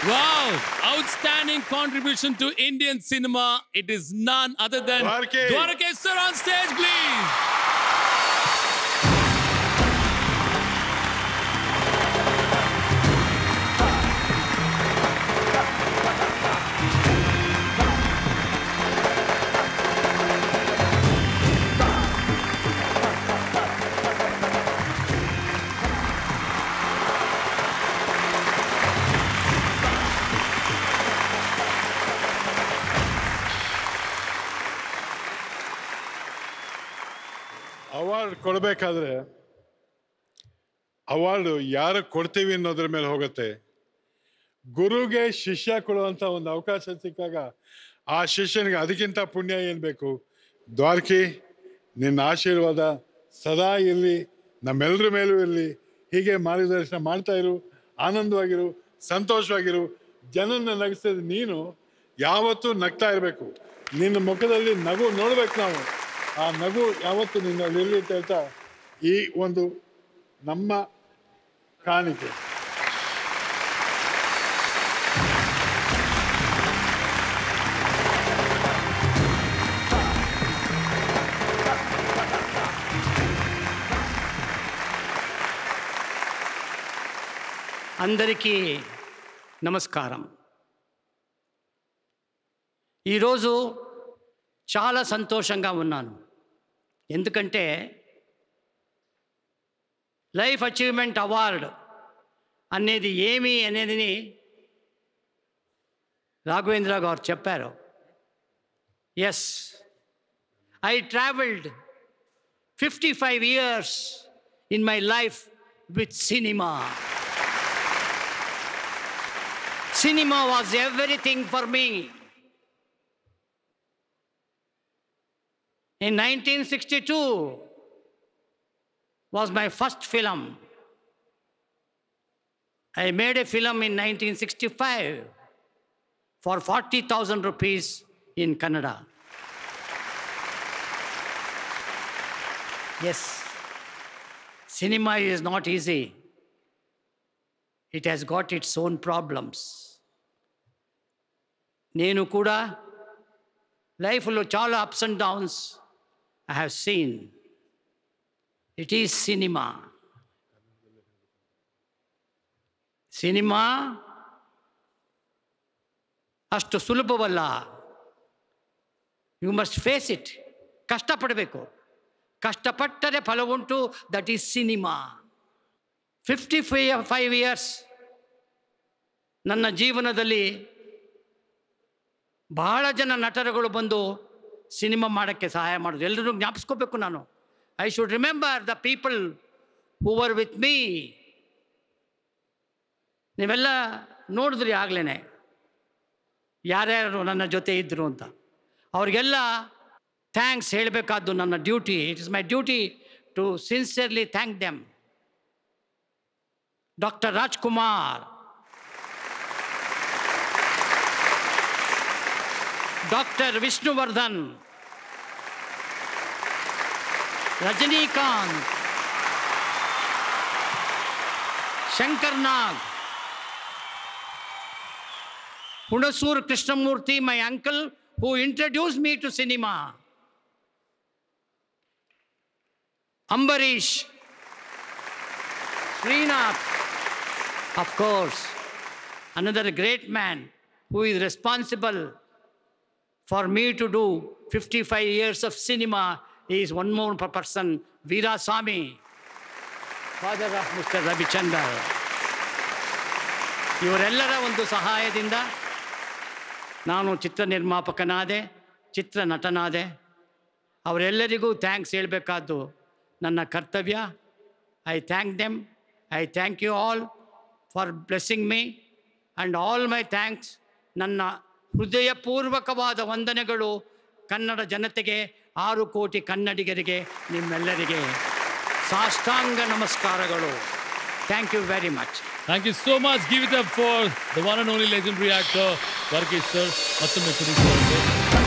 Wow! Outstanding contribution to Indian cinema. It is none other than Dwarkesh sir on stage, please. Award ಕೊಡಬೇಕಾದ್ರೆ award ಯಾರು ಕೊಡ್ತೀವಿ ಅನ್ನೋದ್ರ ಮೇಲೆ ಹೋಗುತ್ತೆ. ಗುರುಗೆ ಶಿಷ್ಯ ಕೊಡುವಂಥ ಒಂದು ಅವಕಾಶ ಸಿಕ್ಕಾಗ ಆ ಶಿಷ್ಯನಿಗೆ ಅದಕ್ಕಿಂತ ಪುಣ್ಯ ಏನು ಬೇಕು? ದ್ವಾರಕಿ, ನಿನ್ನ ಆಶೀರ್ವಾದ ಸದಾ ಇರಲಿ, ನಮ್ಮೆಲ್ಲರ ಮೇಲೂ ಇರಲಿ. ಹೀಗೆ ಮಾರ್ಗದರ್ಶನ ಮಾಡ್ತಾ ಇರು, ಆನಂದವಾಗಿರು, ಸಂತೋಷವಾಗಿರು. ಜನನ ನಗಿಸಿದ ನೀನು ಯಾವತ್ತೂ ನಗ್ತಾ ಇರಬೇಕು. ನಿನ್ನ ಮುಖದಲ್ಲಿ ನಗು ನೋಡ್ಬೇಕು ನಾವು. ಆ ನಗು ಯಾವತ್ತು ನಿನ್ನಲ್ಲಿ ಇರಲಿ ಅಂತ ಹೇಳ್ತಾ ಈ ಒಂದು ನಮ್ಮ ಕಾಣಿಕೆ. అందరికీ నమస్కారం. ఈరోజు చాలా సంతోషంగా ఉన్నాను. ఎందుకంటే లైఫ్ అచీవ్మెంట్ అవార్డ్ అనేది ఏమి అనేది రాఘవేంద్ర గారు చెప్పారు. Yes, I travelled 55 years in my life with cinema. Cinema was everything for me. In 1962 was my first film. I made a film in 1965 for 40,000 rupees in Kannada. Yes, cinema is not easy. It has got its own problems. నేను కూడా లైఫ్లో చాలా ups and downs I have seen. It is cinema. Cinema ಅಷ್ಟು ಸುಲಭವಲ್ಲ. You must face it. ಕಷ್ಟಪಡಬೇಕು. ಕಷ್ಟಪಟ್ಟರೆ ಫಲವುಂಟು. That is cinema. 55 years ನನ್ನ ಜೀವನದಲ್ಲಿ ಬಹಳ ಜನ ನಟರುಗಳು ಬಂದು ಸಿನಿಮಾ ಮಾಡೋಕ್ಕೆ ಸಹಾಯ ಮಾಡೋದು. ಎಲ್ಲರೂ ಜ್ಞಾಪಿಸ್ಕೋಬೇಕು ನಾನು. I should remember the people who var with me. ನೀವೆಲ್ಲ ನೋಡಿದ್ರಿ ಆಗಲೇ ಯಾರ್ಯಾರು ನನ್ನ ಜೊತೆ ಇದ್ದರು ಅಂತ. ಅವ್ರಿಗೆಲ್ಲ ಥ್ಯಾಂಕ್ಸ್ ಹೇಳಬೇಕಾದ್ದು ನನ್ನ duty. It is my duty to sincerely thank them. Dr. Rajkumar, Dr. Vishnuvardhan, Rajinikanth, Shankar Nag, Hunasur Krishnamurthy, my uncle who introduced me to cinema, Ambarish, Srinath, of course, another great man who is responsible for me to do 55 years of cinema is one more person, Veerasamy, father of Mr. Ravichandar. ಇವರೆಲ್ಲರ ಒಂದು ಸಹಾಯದಿಂದ ನಾನು ಚಿತ್ರ ನಿರ್ಮಾಪಕನಾದೆ, ಚಿತ್ರ ನಟನಾದೆ. ಅವರೆಲ್ಲರಿಗೂ thanks ಹೇಳಬೇಕಾದ್ದು ನನ್ನ ಕರ್ತವ್ಯ. I thank them. I thank you all for blessing me, and all my thanks. ನನ್ನ ಹೃದಯಪೂರ್ವಕವಾದ ವಂದನೆಗಳು ಕನ್ನಡ ಜನತೆಗೆ, 6 ಕೋಟಿ ಕನ್ನಡಿಗರಿಗೆ, ನಿಮ್ಮೆಲ್ಲರಿಗೆ ಸಾಷ್ಟಾಂಗ ನಮಸ್ಕಾರಗಳು. Thank you very much. Thank you so much. Give it up for the one and only legendary actor Dwarkesh sir. ಮತ್ತೊಮ್ಮೆ